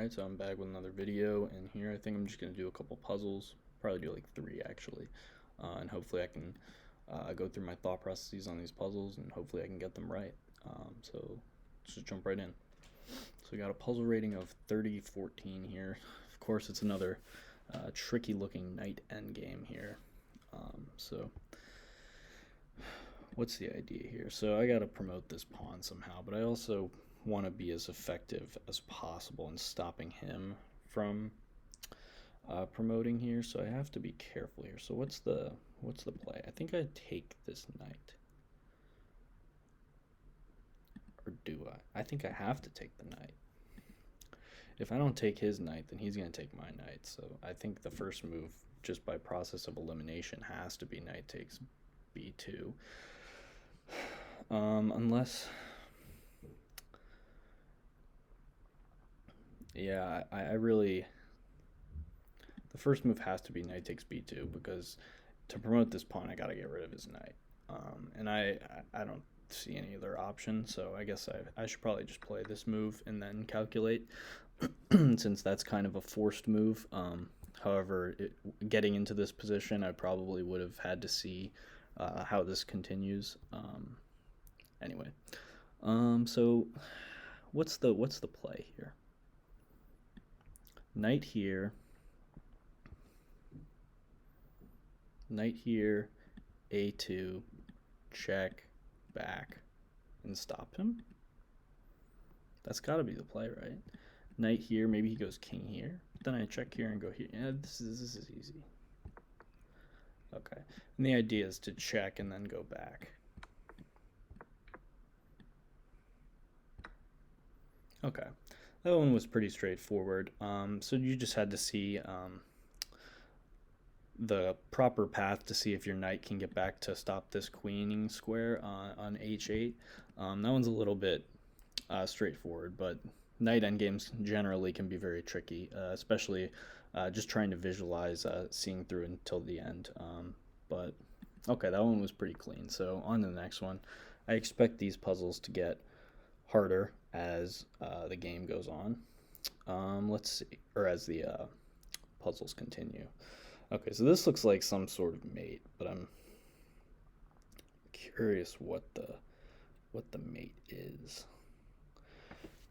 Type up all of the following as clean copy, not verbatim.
Alright, so I'm back with another video, and here I think I'm just going to do a couple puzzles, probably do like three actually, and hopefully I can go through my thought processes on these puzzles, and hopefully I can get them right. So let's just jump right in. So we got a puzzle rating of 3014 here. Of course, it's another tricky looking knight endgame here. So what's the idea here? So I got to promote this pawn somehow, but I also want to be as effective as possible in stopping him from promoting here, so I have to be careful here. So what's the play? I think I take this knight, or do I? I think I have to take the knight. If I don't take his knight, then he's going to take my knight. So I think the first move, just by process of elimination, has to be knight takes b2. Unless, yeah, I really, the first move has to be knight takes b2, because to promote this pawn, I got to get rid of his knight. And I don't see any other option, so I guess I should probably just play this move and then calculate, since that's kind of a forced move. However, getting into this position, I probably would have had to see how this continues. Anyway, so what's the play here? Knight here, a2, check, back, and stop him. That's got to be the play, right? Knight here, maybe he goes king here. Then I check here and go here. Yeah, this is easy. Okay, and the idea is to check and then go back. Okay, that one was pretty straightforward. So you just had to see the proper path to see if your knight can get back to stop this queening square on h8. That one's a little bit straightforward, but knight endgames generally can be very tricky, especially just trying to visualize seeing through until the end. But okay, that one was pretty clean. So on to the next one. I expect these puzzles to get harder as the game goes on. Let's see, or as the puzzles continue. Okay, so this looks like some sort of mate, but I'm curious what the mate is.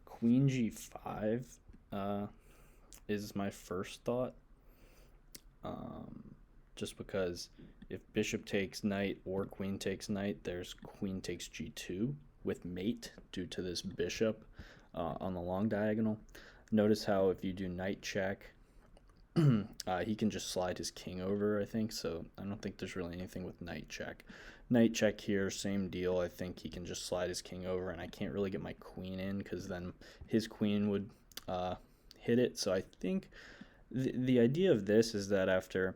Queen g5 is my first thought, just because if bishop takes knight or queen takes knight, there's queen takes g2 with mate due to this bishop on the long diagonal. Notice how if you do knight check, he can just slide his king over, I think, so I don't think there's really anything with knight check. Knight check here, same deal. I think he can just slide his king over, and I can't really get my queen in, because then his queen would hit it. So I think the idea of this is that after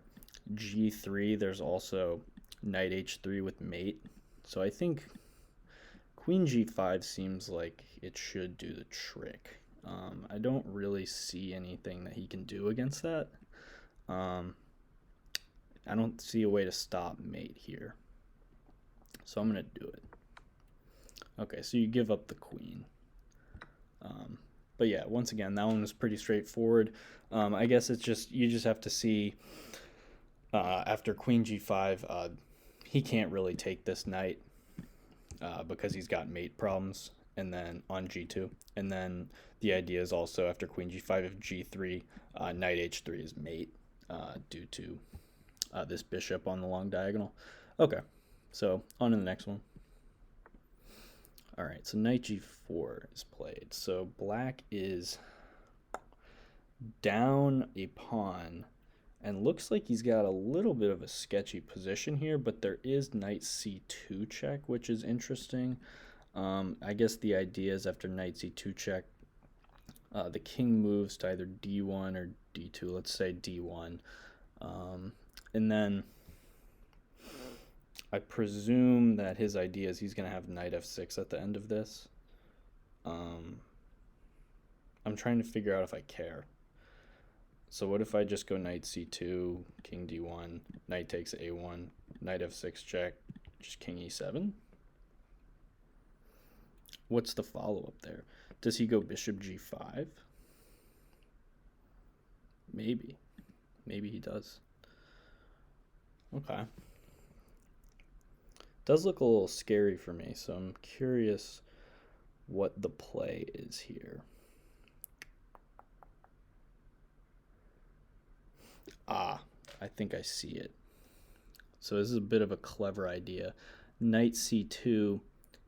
g3, there's also knight h3 with mate. So I think queen g5 seems like it should do the trick. I don't really see anything that he can do against that. I don't see a way to stop mate here, so I'm going to do it. Okay, so you give up the queen. But yeah, once again, that one was pretty straightforward. I guess it's just, you just have to see after queen g5, he can't really take this knight because he's got mate problems, and then on g2, and then the idea is also after queen g5, if g3, knight h3 is mate due to this bishop on the long diagonal. Okay, so on to the next one. All right, so knight g4 is played. So black is down a pawn, and looks like he's got a little bit of a sketchy position here, but there is knight c2 check, which is interesting. I guess the idea is after knight c2 check, the king moves to either d1 or d2, let's say d1. And then I presume that his idea is he's going to have knight f6 at the end of this. I'm trying to figure out if I care. So what if I just go knight c2, king d1, knight takes a1, knight f6 check, just king e7? What's the follow-up there? Does he go bishop g5? Maybe. Maybe he does. Okay. Does look a little scary for me, so I'm curious what the play is here. Ah, I think I see it. So this is a bit of a clever idea. Knight c2,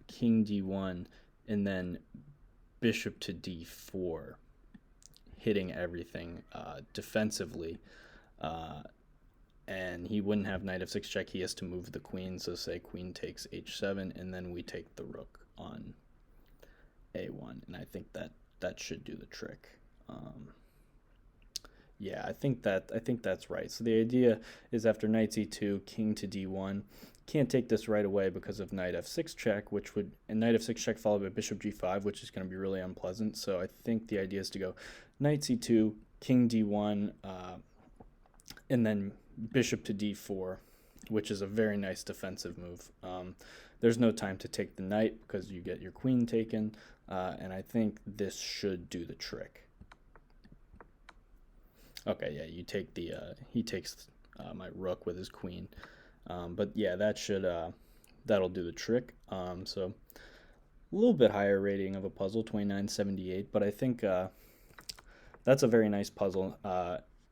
king d1, and then bishop to d4, hitting everything defensively. And he wouldn't have knight f6 check. He has to move the queen. So say queen takes h7, and then we take the rook on a1. And I think that should do the trick. Yeah, I think that's right. So the idea is after knight c2, king to d1. Can't take this right away because of knight f6 check, and knight f6 check followed by bishop g5, which is going to be really unpleasant. So I think the idea is to go knight c2, king d1, and then bishop to d4, which is a very nice defensive move. There's no time to take the knight because you get your queen taken, and I think this should do the trick. Okay, yeah, you take the he takes my rook with his queen, but yeah, that'll do the trick. So a little bit higher rating of a puzzle, 2978, but I think that's a very nice puzzle.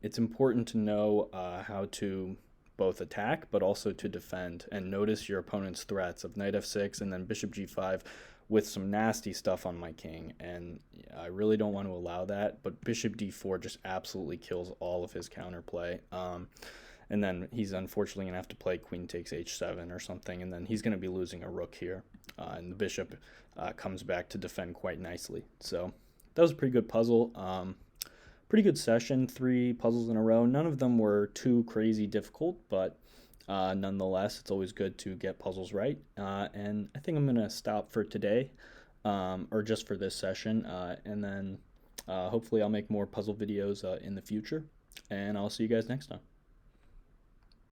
It's important to know how to both attack but also to defend, and notice your opponent's threats of knight f6 and then bishop g5 with some nasty stuff on my king, and I really don't want to allow that, but bishop d4 just absolutely kills all of his counterplay. And then he's unfortunately going to have to play queen takes h7 or something, and then he's going to be losing a rook here, and the bishop comes back to defend quite nicely. So that was a pretty good puzzle. Pretty good session, 3 puzzles in a row. None of them were too crazy difficult, but nonetheless, it's always good to get puzzles right. And I think I'm going to stop for today, or just for this session, and then hopefully I'll make more puzzle videos in the future, and I'll see you guys next time.